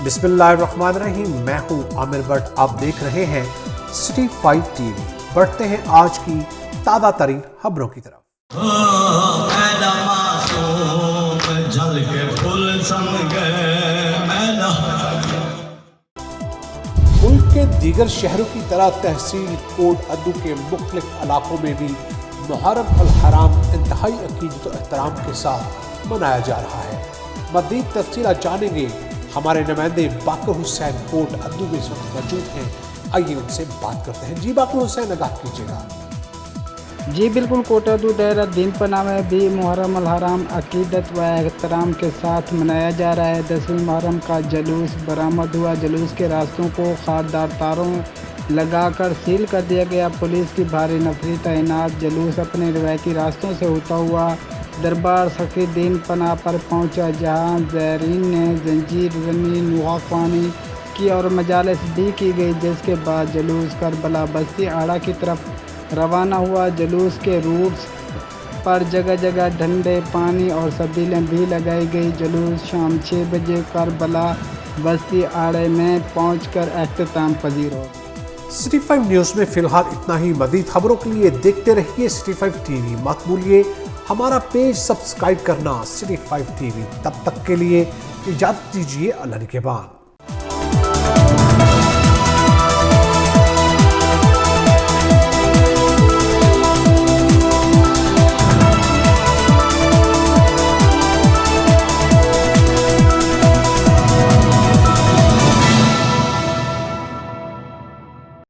बिस्मिल्लाहिर्रहमानिर्रहीम। मैं हूं आमिर भट्ट। आप देख रहे हैं सिटी 5 टीवी। बढ़ते हैं आज की ताज़ा तरीन खबरों की तरफ। मुल्क के दीगर शहरों की तरह तहसील कोट अद्दू के मुख्तलिफ इलाकों में भी मुहर्रम अल हराम इंतहाई अकीदत और एहतराम के साथ मनाया जा रहा है। मज़ीद तफसीलात जानेंगे, हमारे नुमाइंदे बाकर हुसैन कोट अद्दू में इस वक्त मौजूद हैं। आइए उनसे बात करते हैं। जी बाकर हुसैन, आगाह कीजिएगा। जी बिल्कुल, कोट अद्दू दायरा दीन पना में भी मुहर्रम अल हराम अकीदत व एहतराम के साथ मनाया जा रहा है। 10वीं मुहर्रम का जुलूस बरामद हुआ। जुलूस के रास्तों को खारदार तारों लगाकर सील कर दिया गया। पुलिस की भारी नफरी तैनात। जुलूस अपने रवायती रास्तों से होता हुआ दरबार सखी दीन पना पर पहुंचा, जहां ज़ायरीन ने जंजीर रमी नुआखानी की और मजालिस भी की गई, जिसके बाद जुलूस करबला बस्ती आड़ा की तरफ रवाना हुआ। जुलूस के रूट्स पर जगह जगह डंडे, पानी और सबीलें भी लगाई गई। जुलूस शाम 6 बजे करबला बस्ती आड़े में पहुंचकर अख्ताम पजीर हो। सिटी 5 न्यूज़ में फिलहाल इतना ही। मज़ीद खबरों के लिए देखते रहिए सिटी 5 टीवी। मत भूलिए हमारा पेज सब्सक्राइब करना, सिटी 5 टीवी। तब तक के लिए इजाज़त दीजिए। अल्लाह के बाद।